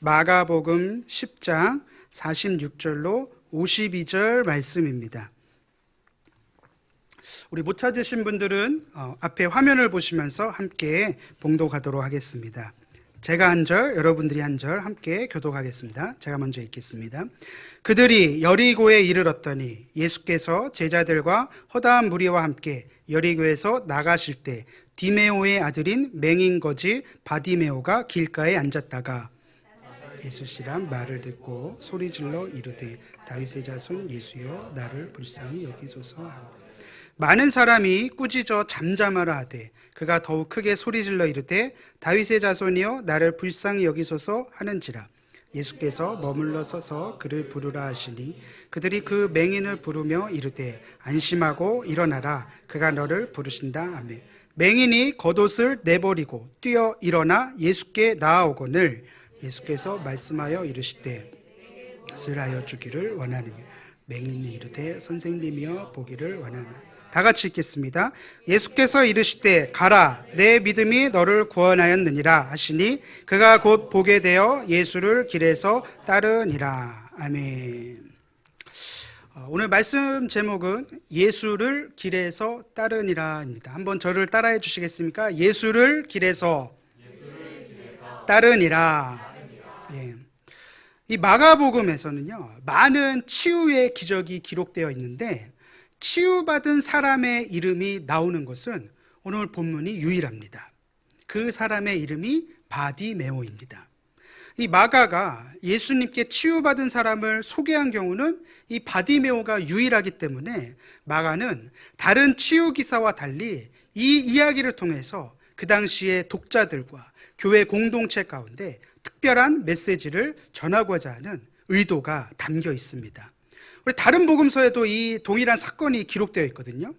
마가복음 10장 46절로 52절 말씀입니다. 우리 못 찾으신 분들은 앞에 화면을 보시면서 함께 봉독하도록 하겠습니다. 제가 한 절, 여러분들이 한 절 함께 교독하겠습니다. 제가 먼저 읽겠습니다. 그들이 여리고에 이르렀더니 예수께서 제자들과 허다한 무리와 함께 여리고에서 나가실 때 디메오의 아들인 맹인 거지 바디메오가 길가에 앉았다가 예수시란 말을 듣고 소리질러 이르되 다윗의 자손 예수여 나를 불쌍히 여기소서 하고 많은 사람이 꾸짖어 잠잠하라 하되 그가 더욱 크게 소리질러 이르되 다윗의 자손이여 나를 불쌍히 여기소서 하는지라 예수께서 머물러 서서 그를 부르라 하시니 그들이 그 맹인을 부르며 이르되 안심하고 일어나라 그가 너를 부르신다 하며 맹인이 겉옷을 내버리고 뛰어 일어나 예수께 나아오거늘 예수께서 말씀하여 이르시되 것을 하여 주기를 원하느냐 맹인이 이르되 선생님이여 보기를 원하나 다 같이 읽겠습니다. 예수께서 이르시되 가라 내 믿음이 너를 구원하였느니라 하시니 그가 곧 보게 되어 예수를 길에서 따르니라. 아멘. 오늘 말씀 제목은 예수를 길에서 따르니라입니다. 한번 저를 따라해 주시겠습니까? 예수를 길에서 따르니라. 예. 이 마가복음에서는요 많은 치유의 기적이 기록되어 있는데 치유받은 사람의 이름이 나오는 것은 오늘 본문이 유일합니다. 그 사람의 이름이 바디메오입니다. 이 마가가 예수님께 치유받은 사람을 소개한 경우는 이 바디메오가 유일하기 때문에 마가는 다른 치유 기사와 달리 이 이야기를 통해서 그 당시의 독자들과 교회 공동체 가운데 특별한 메시지를 전하고자 하는 의도가 담겨 있습니다. 우리 다른 복음서에도 이 동일한 사건이 기록되어 있거든요.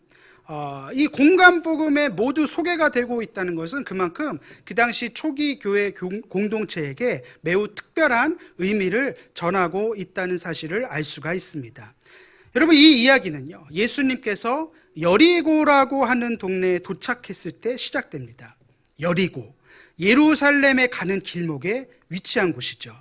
이 공간 복음에 모두 소개가 되고 있다는 것은 그만큼 그 당시 초기 교회 공동체에게 매우 특별한 의미를 전하고 있다는 사실을 알 수가 있습니다. 여러분 이 이야기는요 예수님께서 여리고라고 하는 동네에 도착했을 때 시작됩니다. 여리고 예루살렘에 가는 길목에 위치한 곳이죠.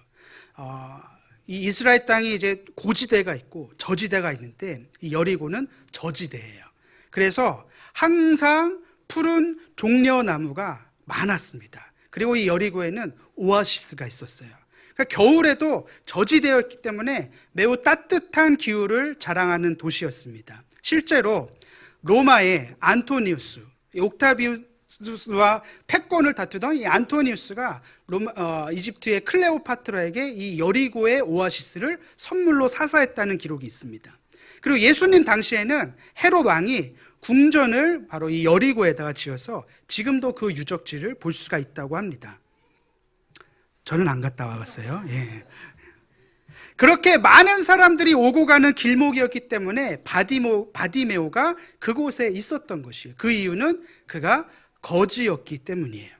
이 이스라엘 땅이 이제 고지대가 있고 저지대가 있는데 이 여리고는 저지대예요. 그래서 항상 푸른 종려나무가 많았습니다. 그리고 이 여리고에는 오아시스가 있었어요. 그러니까 겨울에도 저지대였기 때문에 매우 따뜻한 기후를 자랑하는 도시였습니다. 실제로 로마의 안토니우스, 옥타비우스와 패권을 다투던 이 안토니우스가 이집트의 클레오파트라에게 이 여리고의 오아시스를 선물로 사사했다는 기록이 있습니다. 그리고 예수님 당시에는 헤롯 왕이 궁전을 바로 이 여리고에다가 지어서 지금도 그 유적지를 볼 수가 있다고 합니다. 저는 안 갔다 와봤어요. 예. 그렇게 많은 사람들이 오고 가는 길목이었기 때문에 바디메오가 그곳에 있었던 것이에요. 그 이유는 그가 거지였기 때문이에요.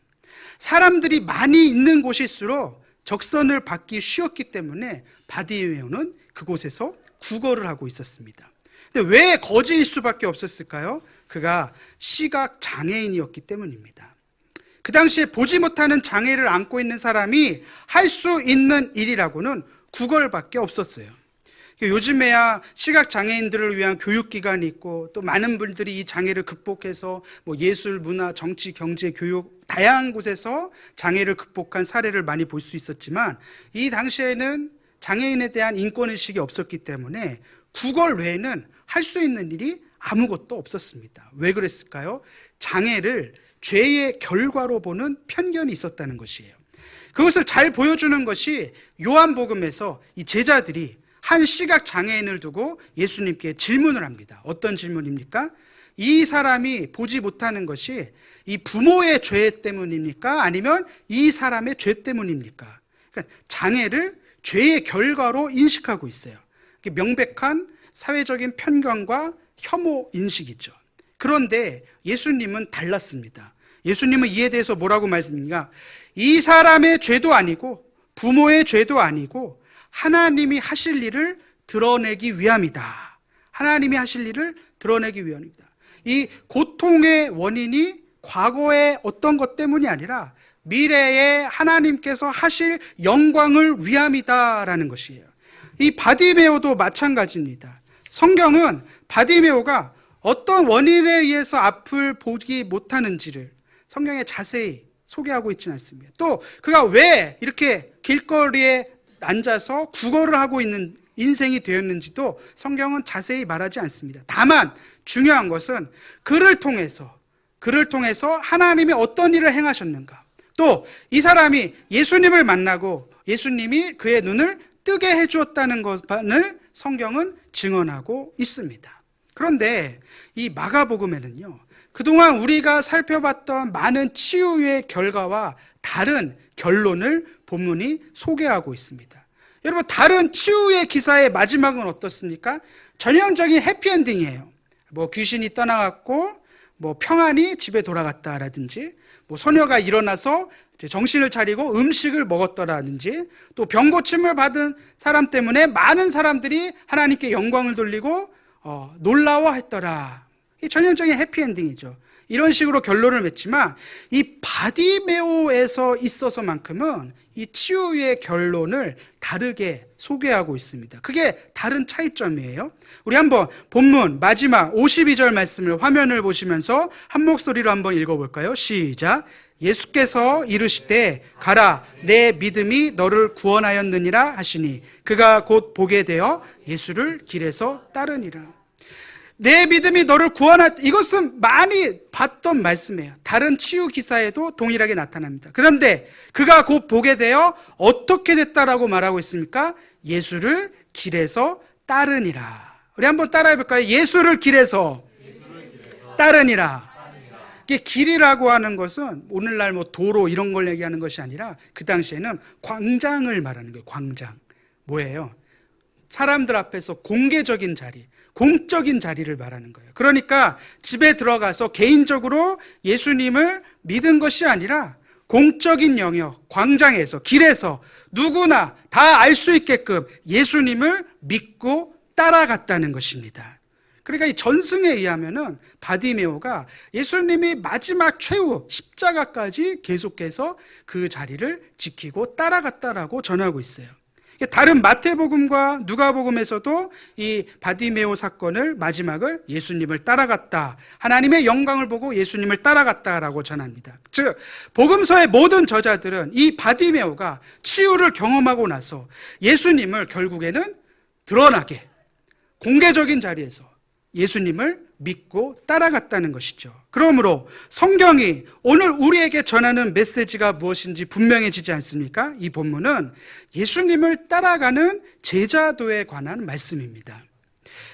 사람들이 많이 있는 곳일수록 적선을 받기 쉬웠기 때문에 바디메오는 그곳에서 구걸을 하고 있었습니다. 근데 왜 거지일 수밖에 없었을까요? 그가 시각 장애인이었기 때문입니다. 그 당시에 보지 못하는 장애를 안고 있는 사람이 할 수 있는 일이라고는 구걸밖에 없었어요. 요즘에야 시각장애인들을 위한 교육기관이 있고 또 많은 분들이 이 장애를 극복해서 예술, 문화, 정치, 경제, 교육 다양한 곳에서 장애를 극복한 사례를 많이 볼 수 있었지만 이 당시에는 장애인에 대한 인권의식이 없었기 때문에 구걸 외에는 할 수 있는 일이 아무것도 없었습니다. 왜 그랬을까요? 장애를 죄의 결과로 보는 편견이 있었다는 것이에요. 그것을 잘 보여주는 것이 요한복음에서 이 제자들이 한 시각장애인을 두고 예수님께 질문을 합니다. 어떤 질문입니까? 이 사람이 보지 못하는 것이 이 부모의 죄 때문입니까? 아니면 이 사람의 죄 때문입니까? 그러니까 장애를 죄의 결과로 인식하고 있어요. 명백한 사회적인 편견과 혐오 인식이죠. 그런데 예수님은 달랐습니다. 예수님은 이에 대해서 뭐라고 말씀합니까? 이 사람의 죄도 아니고 부모의 죄도 아니고 하나님이 하실 일을 드러내기 위함이다. 하나님이 하실 일을 드러내기 위함이다. 이 고통의 원인이 과거의 어떤 것 때문이 아니라 미래에 하나님께서 하실 영광을 위함이다라는 것이에요. 이 바디메오도 마찬가지입니다. 성경은 바디메오가 어떤 원인에 의해서 앞을 보지 못하는지를 성경에 자세히 소개하고 있지는 않습니다. 또 그가 왜 이렇게 길거리에 앉아서 구걸을 하고 있는 인생이 되었는지도 성경은 자세히 말하지 않습니다. 다만 중요한 것은 그를 통해서 하나님이 어떤 일을 행하셨는가, 또 이 사람이 예수님을 만나고 예수님이 그의 눈을 뜨게 해주었다는 것만을 성경은 증언하고 있습니다. 그런데 이 마가복음에는요, 그동안 우리가 살펴봤던 많은 치유의 결과와 다른 결론을 본문이 소개하고 있습니다. 여러분, 다른 치유의 기사의 마지막은 어떻습니까? 전형적인 해피엔딩이에요. 귀신이 떠나갔고 평안히 집에 돌아갔다라든지, 소녀가 일어나서 정신을 차리고 음식을 먹었더라든지, 또 병고침을 받은 사람 때문에 많은 사람들이 하나님께 영광을 돌리고 놀라워했더라. 이 전형적인 해피엔딩이죠. 이런 식으로 결론을 맺지만 이 바디메오에서 있어서만큼은 이 치유의 결론을 다르게 소개하고 있습니다. 그게 다른 차이점이에요. 우리 한번 본문 마지막 52절 말씀을 화면을 보시면서 한 목소리로 한번 읽어볼까요? 시작. 예수께서 이르시되 가라, 내 믿음이 너를 구원하였느니라 하시니 그가 곧 보게 되어 예수를 길에서 따르니라. 내 믿음이 너를 구원하였다. 이것은 많이 봤던 말씀이에요. 다른 치유 기사에도 동일하게 나타납니다. 그런데 그가 곧 보게 되어 어떻게 됐다라고 말하고 있습니까? 예수를 길에서 따르니라. 우리 한번 따라해 볼까요? 예수를 길에서 따르니라. 이게 길이라고 하는 것은 오늘날 도로 이런 걸 얘기하는 것이 아니라 그 당시에는 광장을 말하는 거예요. 광장. 뭐예요? 사람들 앞에서 공개적인 자리, 공적인 자리를 말하는 거예요. 그러니까 집에 들어가서 개인적으로 예수님을 믿은 것이 아니라 공적인 영역, 광장에서, 길에서 누구나 다 알 수 있게끔 예수님을 믿고 따라갔다는 것입니다. 그러니까 이 전승에 의하면은 바디메오가 예수님이 마지막 최후 십자가까지 계속해서 그 자리를 지키고 따라갔다라고 전하고 있어요. 다른 마태복음과 누가복음에서도 이 바디메오 사건을 마지막을 예수님을 따라갔다, 하나님의 영광을 보고 예수님을 따라갔다라고 전합니다. 즉 복음서의 모든 저자들은 이 바디메오가 치유를 경험하고 나서 예수님을 결국에는 드러나게 공개적인 자리에서 예수님을 믿고 따라갔다는 것이죠. 그러므로 성경이 오늘 우리에게 전하는 메시지가 무엇인지 분명해지지 않습니까? 이 본문은 예수님을 따라가는 제자도에 관한 말씀입니다.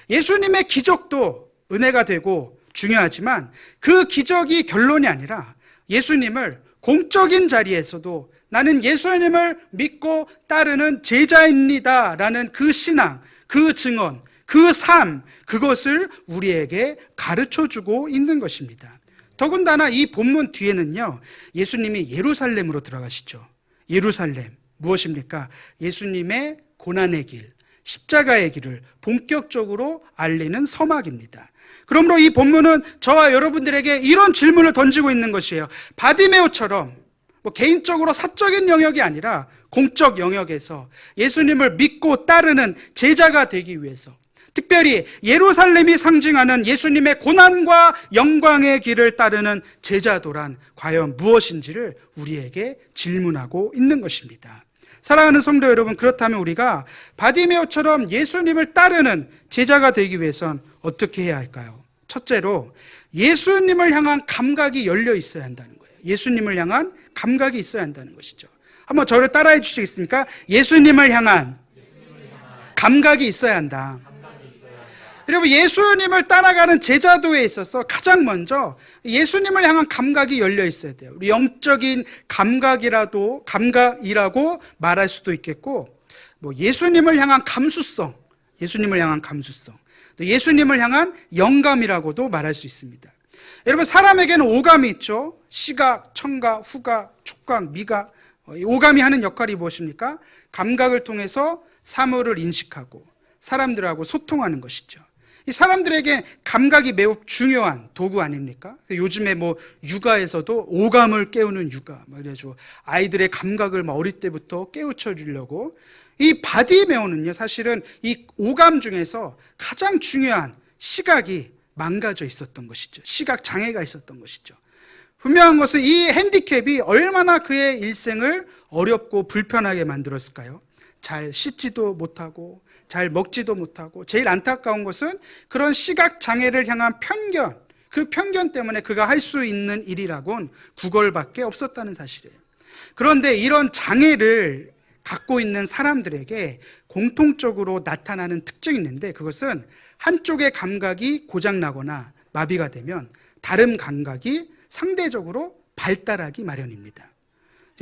예수님의 기적도 은혜가 되고 중요하지만 그 기적이 결론이 아니라 예수님을 공적인 자리에서도 나는 예수님을 믿고 따르는 제자입니다 라는 그 신앙, 그 증언, 그 삶, 그것을 우리에게 가르쳐주고 있는 것입니다. 더군다나 이 본문 뒤에는요, 예수님이 예루살렘으로 들어가시죠. 예루살렘, 무엇입니까? 예수님의 고난의 길, 십자가의 길을 본격적으로 알리는 서막입니다. 그러므로 이 본문은 저와 여러분들에게 이런 질문을 던지고 있는 것이에요. 바디메오처럼 개인적으로 사적인 영역이 아니라 공적 영역에서 예수님을 믿고 따르는 제자가 되기 위해서, 특별히 예루살렘이 상징하는 예수님의 고난과 영광의 길을 따르는 제자도란 과연 무엇인지를 우리에게 질문하고 있는 것입니다. 사랑하는 성도 여러분, 그렇다면 우리가 바디메오처럼 예수님을 따르는 제자가 되기 위해선 어떻게 해야 할까요? 첫째로 예수님을 향한 감각이 열려 있어야 한다는 거예요. 예수님을 향한 감각이 있어야 한다는 것이죠. 한번 저를 따라해 주시겠습니까? 예수님을 향한 감각이 있어야 한다. 여러분, 예수님을 따라가는 제자도에 있어서 가장 먼저 예수님을 향한 감각이 열려 있어야 돼요. 우리 영적인 감각이라고 말할 수도 있겠고, 예수님을 향한 감수성, 예수님을 향한 감수성, 또 예수님을 향한 영감이라고도 말할 수 있습니다. 여러분, 사람에게는 오감이 있죠. 시각, 청각, 후각, 촉각, 미각. 오감이 하는 역할이 무엇입니까? 감각을 통해서 사물을 인식하고 사람들하고 소통하는 것이죠. 이 사람들에게 감각이 매우 중요한 도구 아닙니까? 요즘에 뭐 육아에서도 오감을 깨우는 육아, 그래가지고 아이들의 감각을 어릴 때부터 깨우쳐 주려고. 이 바디메오는요, 사실은 이 오감 중에서 가장 중요한 시각이 망가져 있었던 것이죠. 시각 장애가 있었던 것이죠. 분명한 것은 이 핸디캡이 얼마나 그의 일생을 어렵고 불편하게 만들었을까요? 잘 씻지도 못하고 잘 먹지도 못하고, 제일 안타까운 것은 그런 시각 장애를 향한 편견, 그 편견 때문에 그가 할 수 있는 일이라곤 구걸밖에 없었다는 사실이에요. 그런데 이런 장애를 갖고 있는 사람들에게 공통적으로 나타나는 특징이 있는데, 그것은 한쪽의 감각이 고장나거나 마비가 되면 다른 감각이 상대적으로 발달하기 마련입니다.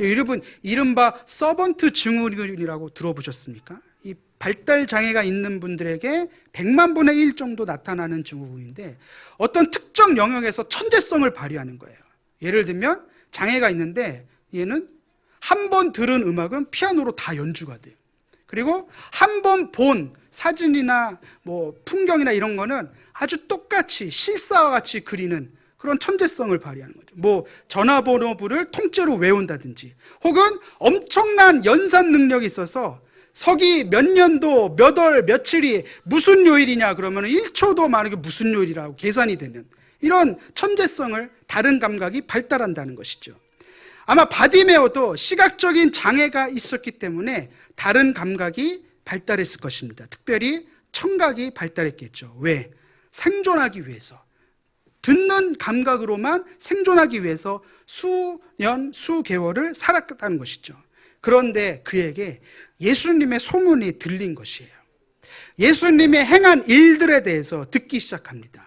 여러분, 이른바 서번트 증후군이라고 들어보셨습니까? 이 발달 장애가 있는 분들에게 100만 분의 1 정도 나타나는 증후군인데, 어떤 특정 영역에서 천재성을 발휘하는 거예요. 예를 들면 장애가 있는데 얘는 한 번 들은 음악은 피아노로 다 연주가 돼요. 그리고 한 번 본 사진이나 뭐 풍경이나 이런 거는 아주 똑같이 실사와 같이 그리는 그런 천재성을 발휘하는 거죠. 뭐 전화번호부를 통째로 외운다든지, 혹은 엄청난 연산 능력이 있어서 서기 몇 년도 몇 월 며칠이 무슨 요일이냐 그러면 1초도 만약에 무슨 요일이라고 계산이 되는 이런 천재성을 다른 감각이 발달한다는 것이죠. 아마 바디메오도 시각적인 장애가 있었기 때문에 다른 감각이 발달했을 것입니다. 특별히 청각이 발달했겠죠. 왜? 생존하기 위해서. 듣는 감각으로만 생존하기 위해서 수년, 수개월을 살았다는 것이죠. 그런데 그에게 예수님의 소문이 들린 것이에요. 예수님이 행한 일들에 대해서 듣기 시작합니다.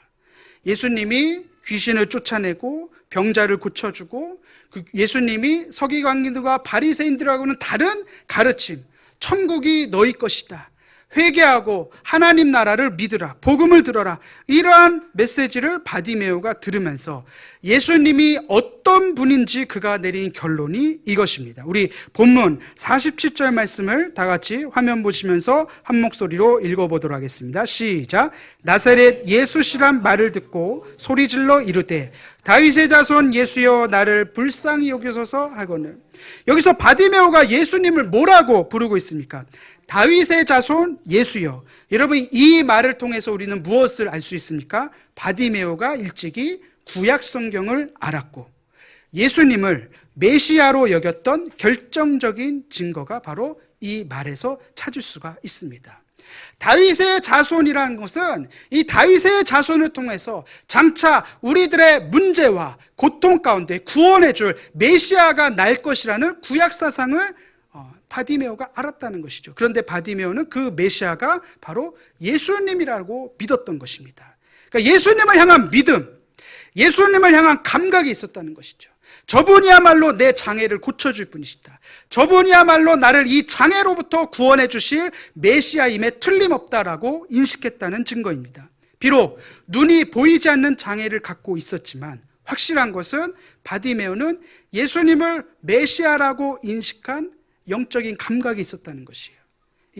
예수님이 귀신을 쫓아내고 병자를 고쳐주고, 예수님이 서기관들과 바리새인들하고는 다른 가르침, 천국이 너희 것이다, 회개하고 하나님 나라를 믿으라, 복음을 들어라, 이러한 메시지를 바디메오가 들으면서 예수님이 어떤 분인지 그가 내린 결론이 이것입니다. 우리 본문 47절 말씀을 다 같이 화면 보시면서 한 목소리로 읽어보도록 하겠습니다. 시작. 나사렛 예수시란 말을 듣고 소리질러 이르되 다윗의 자손 예수여 나를 불쌍히 여기소서 하거늘. 여기서 바디메오가 예수님을 뭐라고 부르고 있습니까? 다윗의 자손 예수여. 여러분, 이 말을 통해서 우리는 무엇을 알 수 있습니까? 바디메오가 일찍이 구약 성경을 알았고 예수님을 메시아로 여겼던 결정적인 증거가 바로 이 말에서 찾을 수가 있습니다. 다윗의 자손이라는 것은 이 다윗의 자손을 통해서 장차 우리들의 문제와 고통 가운데 구원해 줄 메시아가 날 것이라는 구약 사상을 바디메오가 알았다는 것이죠. 그런데 바디메오는 그 메시아가 바로 예수님이라고 믿었던 것입니다. 그러니까 예수님을 향한 믿음, 예수님을 향한 감각이 있었다는 것이죠. 저분이야말로 내 장애를 고쳐줄 분이시다. 저분이야말로 나를 이 장애로부터 구원해 주실 메시아임에 틀림없다라고 인식했다는 증거입니다. 비록 눈이 보이지 않는 장애를 갖고 있었지만 확실한 것은 바디메오는 예수님을 메시아라고 인식한 영적인 감각이 있었다는 것이에요.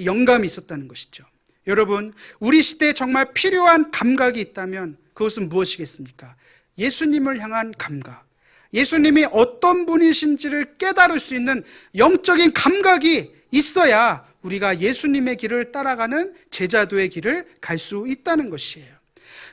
영감이 있었다는 것이죠. 여러분, 우리 시대에 정말 필요한 감각이 있다면 그것은 무엇이겠습니까? 예수님을 향한 감각, 예수님이 어떤 분이신지를 깨달을 수 있는 영적인 감각이 있어야 우리가 예수님의 길을 따라가는 제자도의 길을 갈 수 있다는 것이에요.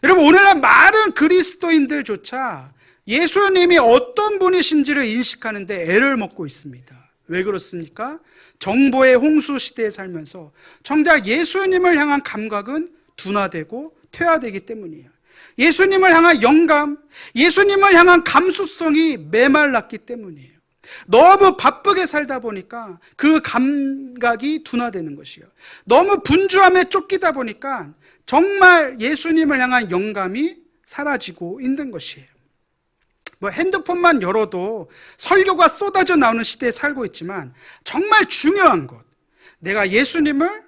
여러분, 오늘날 많은 그리스도인들조차 예수님이 어떤 분이신지를 인식하는데 애를 먹고 있습니다. 왜 그렇습니까? 정보의 홍수 시대에 살면서 정작 예수님을 향한 감각은 둔화되고 퇴화되기 때문이에요. 예수님을 향한 영감, 예수님을 향한 감수성이 메말랐기 때문이에요. 너무 바쁘게 살다 보니까 그 감각이 둔화되는 것이에요. 너무 분주함에 쫓기다 보니까 정말 예수님을 향한 영감이 사라지고 있는 것이에요. 뭐 핸드폰만 열어도 설교가 쏟아져 나오는 시대에 살고 있지만 정말 중요한 것, 내가 예수님을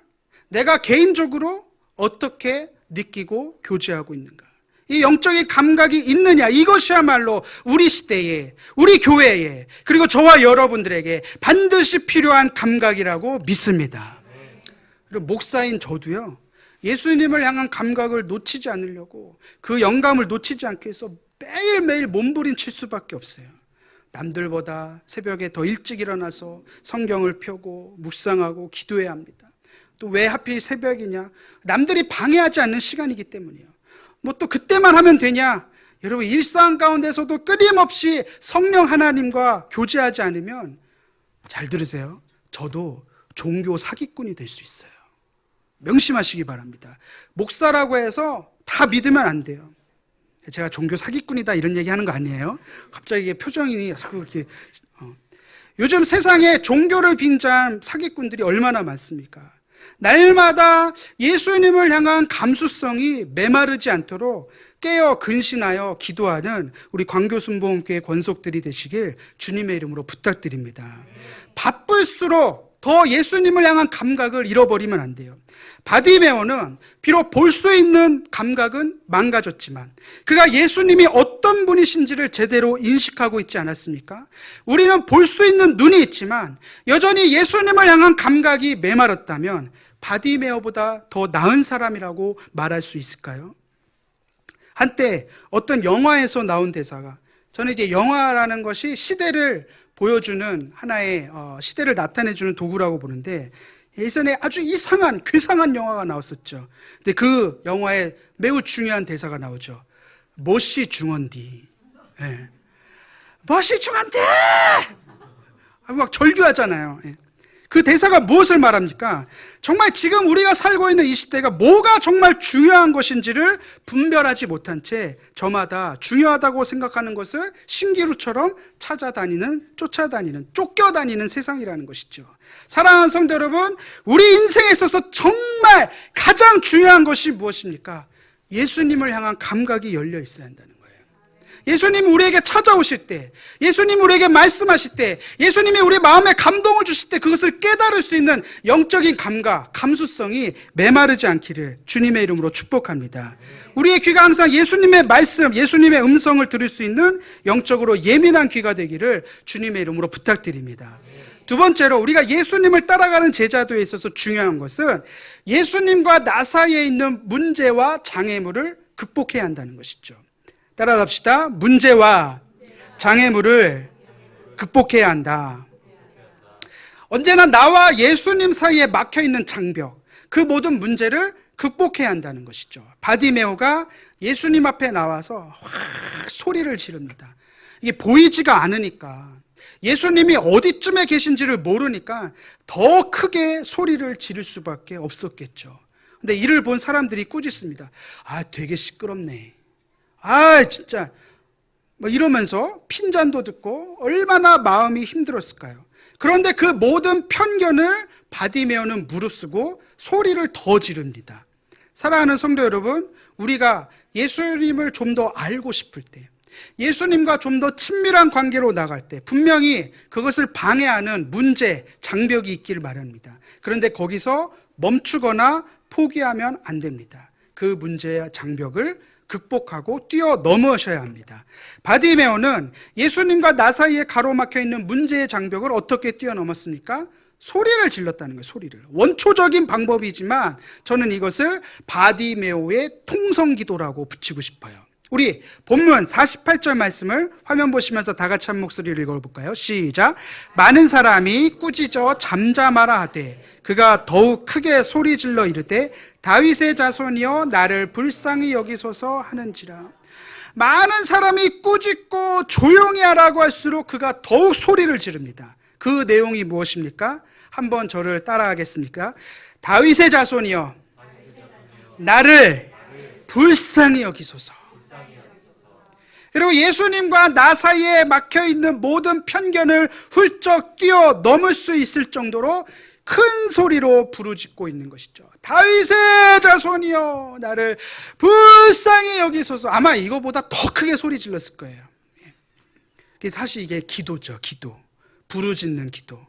내가 개인적으로 어떻게 느끼고 교제하고 있는가, 이 영적인 감각이 있느냐, 이것이야말로 우리 시대에, 우리 교회에, 그리고 저와 여러분들에게 반드시 필요한 감각이라고 믿습니다. 그리고 목사인 저도요, 예수님을 향한 감각을 놓치지 않으려고, 그 영감을 놓치지 않기 위해서 매일매일 몸부림칠 수밖에 없어요. 남들보다 새벽에 더 일찍 일어나서 성경을 펴고 묵상하고 기도해야 합니다. 또 왜 하필 새벽이냐? 남들이 방해하지 않는 시간이기 때문이에요. 뭐 또 그때만 하면 되냐? 여러분, 일상 가운데서도 끊임없이 성령 하나님과 교제하지 않으면, 잘 들으세요, 저도 종교 사기꾼이 될 수 있어요. 명심하시기 바랍니다. 목사라고 해서 다 믿으면 안 돼요. 제가 종교 사기꾼이다 이런 얘기 하는 거 아니에요. 갑자기 표정이 자꾸 이렇게. 요즘 세상에 종교를 빙자한 사기꾼들이 얼마나 많습니까? 날마다 예수님을 향한 감수성이 메마르지 않도록 깨어 근신하여 기도하는 우리 광교순복음교회 권속들이 되시길 주님의 이름으로 부탁드립니다. 바쁠수록 더 예수님을 향한 감각을 잃어버리면 안 돼요. 바디메오는 비록 볼 수 있는 감각은 망가졌지만 그가 예수님이 어떤 분이신지를 제대로 인식하고 있지 않았습니까? 우리는 볼 수 있는 눈이 있지만 여전히 예수님을 향한 감각이 메말랐다면 바디메오보다 더 나은 사람이라고 말할 수 있을까요? 한때 어떤 영화에서 나온 대사가, 저는 이제 영화라는 것이 시대를 보여주는 하나의 시대를 나타내주는 도구라고 보는데, 예전에 아주 이상한 괴상한 영화가 나왔었죠. 근데 그 영화에 매우 중요한 대사가 나오죠. 멋이 중헌디. 네. 멋이 중헌디! 막 절규하잖아요. 네. 그 대사가 무엇을 말합니까? 정말 지금 우리가 살고 있는 이 시대가 뭐가 정말 중요한 것인지를 분별하지 못한 채 저마다 중요하다고 생각하는 것을 신기루처럼 찾아다니는, 쫓아다니는, 쫓겨다니는 세상이라는 것이죠. 사랑하는 성도 여러분, 우리 인생에 있어서 정말 가장 중요한 것이 무엇입니까? 예수님을 향한 감각이 열려 있어야 한다는 거예요. 예수님이 우리에게 찾아오실 때, 예수님이 우리에게 말씀하실 때, 예수님이 우리 마음에 감동을 주실 때 그것을 깨달을 수 있는 영적인 감각, 감수성이 메마르지 않기를 주님의 이름으로 축복합니다. 우리의 귀가 항상 예수님의 말씀, 예수님의 음성을 들을 수 있는 영적으로 예민한 귀가 되기를 주님의 이름으로 부탁드립니다. 두 번째로, 우리가 예수님을 따라가는 제자도에 있어서 중요한 것은 예수님과 나 사이에 있는 문제와 장애물을 극복해야 한다는 것이죠. 따라갑시다. 문제와 장애물을 극복해야 한다. 언제나 나와 예수님 사이에 막혀있는 장벽, 그 모든 문제를 극복해야 한다는 것이죠. 바디메오가 예수님 앞에 나와서 확 소리를 지릅니다. 이게 보이지가 않으니까, 예수님이 어디쯤에 계신지를 모르니까 더 크게 소리를 지를 수밖에 없었겠죠. 근데 이를 본 사람들이 꾸짖습니다. 아, 되게 시끄럽네. 아, 진짜 뭐 이러면서 핀잔도 듣고 얼마나 마음이 힘들었을까요? 그런데 그 모든 편견을 바디메오는 무릅쓰고 소리를 더 지릅니다. 사랑하는 성도 여러분, 우리가 예수님을 좀 더 알고 싶을 때, 예수님과 좀 더 친밀한 관계로 나갈 때 분명히 그것을 방해하는 문제, 장벽이 있길 마련입니다. 그런데 거기서 멈추거나 포기하면 안 됩니다. 그 문제와 장벽을 극복하고 뛰어넘으셔야 합니다. 바디메오는 예수님과 나 사이에 가로막혀 있는 문제의 장벽을 어떻게 뛰어넘었습니까? 소리를 질렀다는 거예요. 소리를. 원초적인 방법이지만 저는 이것을 바디메오의 통성기도라고 붙이고 싶어요. 우리 본문 48절 말씀을 화면 보시면서 다 같이 한 목소리를 읽어볼까요? 시작. 많은 사람이 꾸짖어 잠잠하라 하되 그가 더욱 크게 소리질러 이르되 다윗의 자손이여 나를 불쌍히 여기소서 하는지라. 많은 사람이 꾸짖고 조용히 하라고 할수록 그가 더욱 소리를 지릅니다. 그 내용이 무엇입니까? 한번 저를 따라하겠습니까? 다윗의 자손이여 나를 불쌍히 여기소서. 그리고 예수님과 나 사이에 막혀있는 모든 편견을 훌쩍 뛰어넘을 수 있을 정도로 큰 소리로 부르짖고 있는 것이죠. 다윗의 자손이여 나를 불쌍히 여기소서. 아마 이거보다 더 크게 소리 질렀을 거예요. 사실 이게 기도죠. 기도. 부르짖는 기도.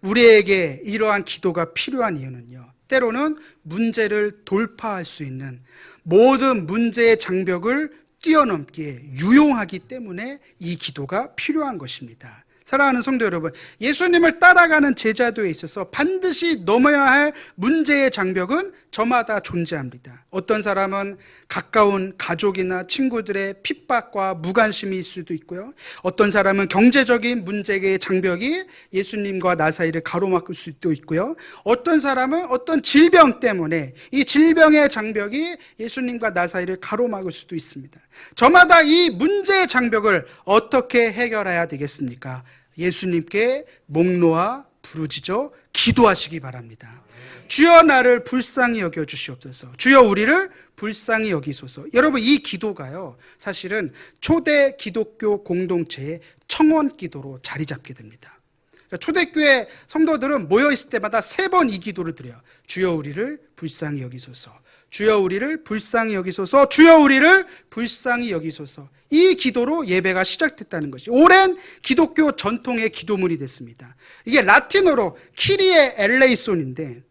우리에게 이러한 기도가 필요한 이유는요, 때로는 문제를 돌파할 수 있는 모든 문제의 장벽을 뛰어넘기에 유용하기 때문에 이 기도가 필요한 것입니다. 사랑하는 성도 여러분, 예수님을 따라가는 제자도에 있어서 반드시 넘어야 할 문제의 장벽은 저마다 존재합니다. 어떤 사람은 가까운 가족이나 친구들의 핍박과 무관심이 있을 수도 있고요. 어떤 사람은 경제적인 문제의 장벽이 예수님과 나 사이를 가로막을 수도 있고요. 어떤 사람은 어떤 질병 때문에 이 질병의 장벽이 예수님과 나 사이를 가로막을 수도 있습니다. 저마다 이 문제의 장벽을 어떻게 해결해야 되겠습니까? 예수님께 목 놓아 부르짖어 기도하시기 바랍니다. 주여 나를 불쌍히 여겨 주시옵소서. 주여 우리를 불쌍히 여기소서. 여러분, 이 기도가요, 사실은 초대 기독교 공동체의 청원 기도로 자리 잡게 됩니다. 그러니까 초대교회 성도들은 모여 있을 때마다 3번 이 기도를 드려요. 주여 우리를 불쌍히 여기소서. 주여 우리를 불쌍히 여기소서. 주여 우리를 불쌍히 여기소서. 이 기도로 예배가 시작됐다는 것이 오랜 기독교 전통의 기도문이 됐습니다. 이게 라틴어로 키리에 엘레이손인데,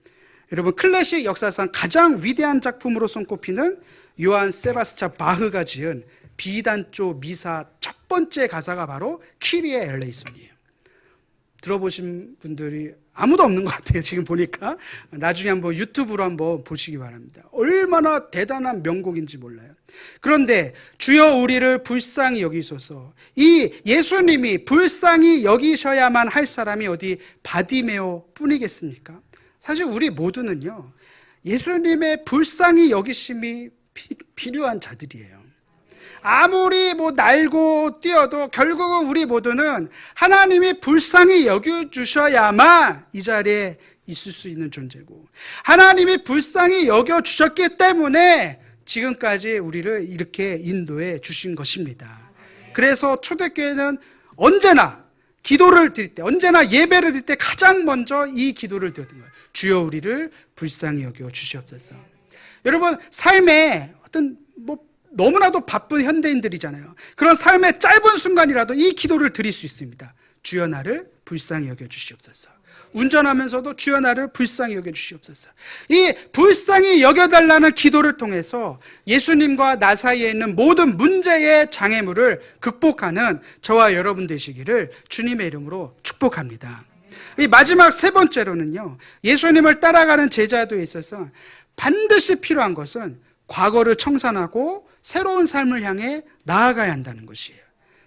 여러분, 클래식 역사상 가장 위대한 작품으로 손꼽히는 요한 세바스찬 바흐가 지은 비단조 미사 첫 번째 가사가 바로 키리에 엘레이손이에요. 들어보신 분들이 아무도 없는 것 같아요. 지금 보니까. 나중에 한번 유튜브로 한번 보시기 바랍니다. 얼마나 대단한 명곡인지 몰라요. 그런데 주여 우리를 불쌍히 여기소서. 이 예수님이 불쌍히 여기셔야만 할 사람이 어디 바디메오 뿐이겠습니까? 사실 우리 모두는요, 예수님의 불쌍히 여기심이 필요한 자들이에요. 아무리 날고 뛰어도 결국은 우리 모두는 하나님이 불쌍히 여겨주셔야만 이 자리에 있을 수 있는 존재고, 하나님이 불쌍히 여겨주셨기 때문에 지금까지 우리를 이렇게 인도해 주신 것입니다. 그래서 초대교회는 언제나 기도를 드릴 때, 언제나 예배를 드릴 때 가장 먼저 이 기도를 드렸던 거예요. 주여 우리를 불쌍히 여겨 주시옵소서. 여러분, 삶에 어떤 너무나도 바쁜 현대인들이잖아요. 그런 삶의 짧은 순간이라도 이 기도를 드릴 수 있습니다. 주여 나를 불쌍히 여겨 주시옵소서. 운전하면서도 주여 나를 불쌍히 여겨 주시옵소서. 이 불쌍히 여겨달라는 기도를 통해서 예수님과 나 사이에 있는 모든 문제의 장애물을 극복하는 저와 여러분 되시기를 주님의 이름으로 축복합니다. 이 마지막 3번째로는요, 예수님을 따라가는 제자도에 있어서 반드시 필요한 것은 과거를 청산하고 새로운 삶을 향해 나아가야 한다는 것이에요.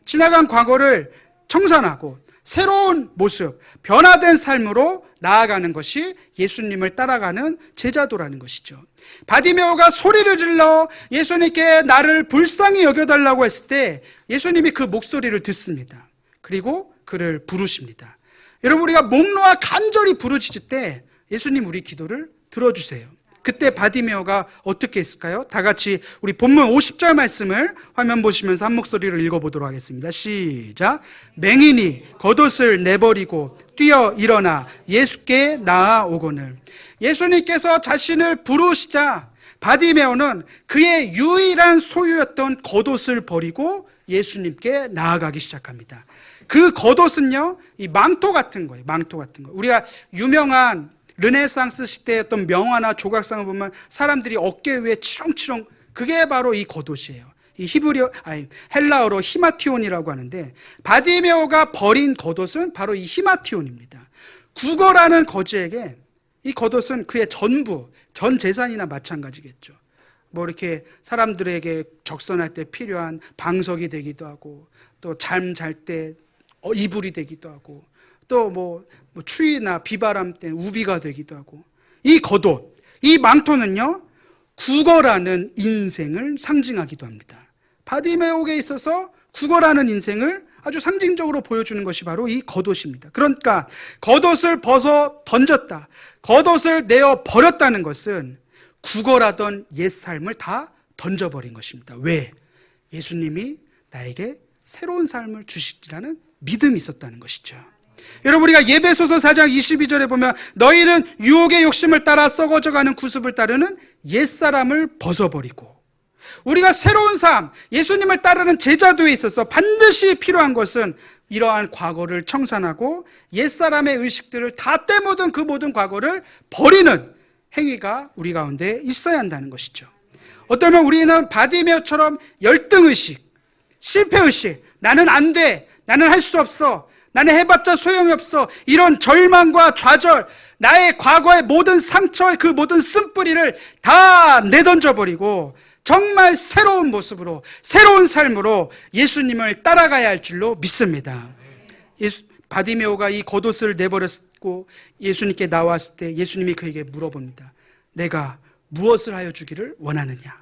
지나간 과거를 청산하고 새로운 모습, 변화된 삶으로 나아가는 것이 예수님을 따라가는 제자도라는 것이죠. 바디메오가 소리를 질러 예수님께 나를 불쌍히 여겨달라고 했을 때 예수님이 그 목소리를 듣습니다. 그리고 그를 부르십니다. 여러분, 우리가 목 놓아 간절히 부르짖을 때 예수님 우리 기도를 들어주세요. 그때 바디메오가 어떻게 했을까요? 다 같이 우리 본문 50절 말씀을 화면 보시면서 한 목소리로 읽어보도록 하겠습니다. 시작. 맹인이 겉옷을 내버리고 뛰어 일어나 예수께 나아오거늘. 예수님께서 자신을 부르시자 바디메오는 그의 유일한 소유였던 겉옷을 버리고 예수님께 나아가기 시작합니다. 그 겉옷은요, 이 망토 같은 거예요. 망토 같은 거. 우리가 유명한 르네상스 시대의 어떤 명화나 조각상을 보면 사람들이 어깨 위에 치렁치렁, 그게 바로 이 겉옷이에요. 이 헬라어로 히마티온이라고 하는데, 바디메오가 버린 겉옷은 바로 이 히마티온입니다. 국어라는 거지에게 이 겉옷은 그의 전부, 전 재산이나 마찬가지겠죠. 이렇게 사람들에게 적선할 때 필요한 방석이 되기도 하고, 또 잠 잘 때 이불이 되기도 하고, 또 추위나 비바람 때 우비가 되기도 하고, 이 겉옷, 이 망토는요, 국어라는 인생을 상징하기도 합니다. 바디메오에게 있어서 국어라는 인생을 아주 상징적으로 보여주는 것이 바로 이 겉옷입니다. 그러니까 겉옷을 벗어 던졌다, 겉옷을 내어 버렸다는 것은 국어라던 옛 삶을 다 던져버린 것입니다. 왜? 예수님이 나에게 새로운 삶을 주시리라는 믿음이 있었다는 것이죠. 여러분, 우리가 예배소서 4장 22절에 보면 너희는 유혹의 욕심을 따라 썩어져가는 구습을 따르는 옛사람을 벗어버리고, 우리가 새로운 삶, 예수님을 따르는 제자도에 있어서 반드시 필요한 것은 이러한 과거를 청산하고 옛사람의 의식들을 다 때묻은 그 모든 과거를 버리는 행위가 우리 가운데 있어야 한다는 것이죠. 어쩌면 우리는 바디메오처럼 열등의식, 실패의식, 나는 안 돼, 나는 할 수 없어, 나는 해봤자 소용이 없어. 이런 절망과 좌절, 나의 과거의 모든 상처의 그 모든 쓴뿌리를 다 내던져버리고 정말 새로운 모습으로, 새로운 삶으로 예수님을 따라가야 할 줄로 믿습니다. 바디메오가 이 겉옷을 내버렸고 예수님께 나왔을 때 예수님이 그에게 물어봅니다. 내가 무엇을 하여 주기를 원하느냐?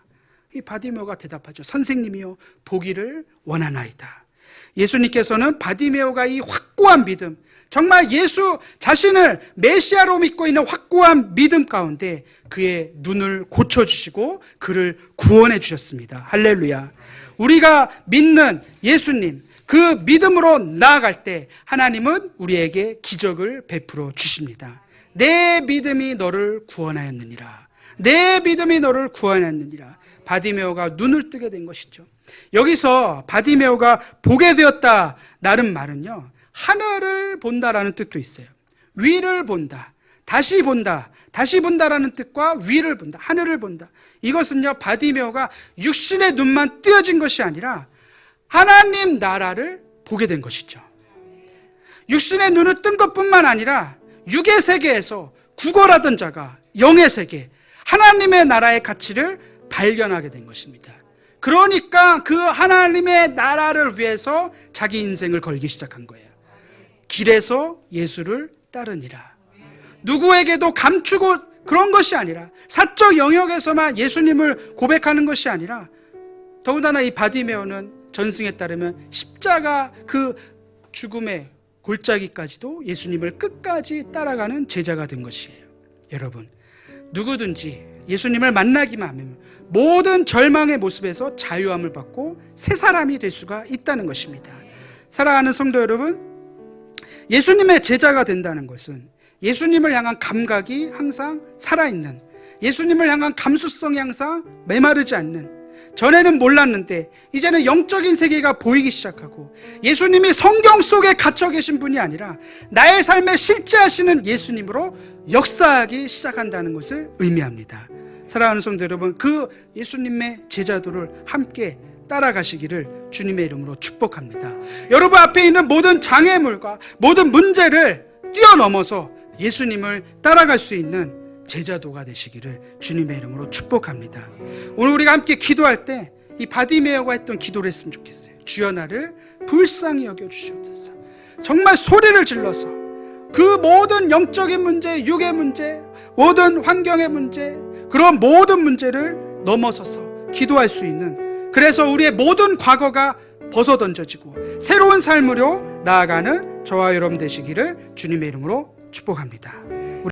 이 바디메오가 대답하죠. 선생님이요, 보기를 원하나이다. 예수님께서는 바디메오가 이 확고한 믿음, 정말 예수 자신을 메시아로 믿고 있는 확고한 믿음 가운데 그의 눈을 고쳐주시고 그를 구원해 주셨습니다. 할렐루야. 우리가 믿는 예수님, 그 믿음으로 나아갈 때 하나님은 우리에게 기적을 베풀어 주십니다. 내 믿음이 너를 구원하였느니라. 내 믿음이 너를 구원하였느니라. 바디메오가 눈을 뜨게 된 것이죠. 여기서 바디메오가 보게 되었다 라는 말은요, 하늘을 본다라는 뜻도 있어요. 위를 본다, 다시 본다, 다시 본다라는 뜻과 위를 본다, 하늘을 본다. 이것은요, 바디메오가 육신의 눈만 뜨여진 것이 아니라 하나님 나라를 보게 된 것이죠. 육신의 눈을 뜬 것뿐만 아니라 육의 세계에서 구걸하던 자가 영의 세계, 하나님의 나라의 가치를 발견하게 된 것입니다. 그러니까 그 하나님의 나라를 위해서 자기 인생을 걸기 시작한 거예요. 길에서 예수를 따르니라. 누구에게도 감추고 그런 것이 아니라, 사적 영역에서만 예수님을 고백하는 것이 아니라, 더군다나 이 바디메오는 전승에 따르면 십자가 그 죽음의 골짜기까지도 예수님을 끝까지 따라가는 제자가 된 것이에요. 여러분, 누구든지 예수님을 만나기만 하면 모든 절망의 모습에서 자유함을 받고 새 사람이 될 수가 있다는 것입니다. 사랑하는 성도 여러분, 예수님의 제자가 된다는 것은 예수님을 향한 감각이 항상 살아있는, 예수님을 향한 감수성이 항상 메마르지 않는, 전에는 몰랐는데 이제는 영적인 세계가 보이기 시작하고 예수님이 성경 속에 갇혀 계신 분이 아니라 나의 삶에 실제하시는 예수님으로 역사하기 시작한다는 것을 의미합니다. 사랑하는 성도 여러분, 그 예수님의 제자도를 함께 따라가시기를 주님의 이름으로 축복합니다. 여러분 앞에 있는 모든 장애물과 모든 문제를 뛰어넘어서 예수님을 따라갈 수 있는 제자도가 되시기를 주님의 이름으로 축복합니다. 오늘 우리가 함께 기도할 때 이 바디메오가 했던 기도를 했으면 좋겠어요. 주여 나를 불쌍히 여겨주시옵소서. 정말 소리를 질러서 그 모든 영적인 문제, 육의 문제, 모든 환경의 문제, 그런 모든 문제를 넘어서서 기도할 수 있는, 그래서 우리의 모든 과거가 벗어던져지고 새로운 삶으로 나아가는 저와 여러분 되시기를 주님의 이름으로 축복합니다.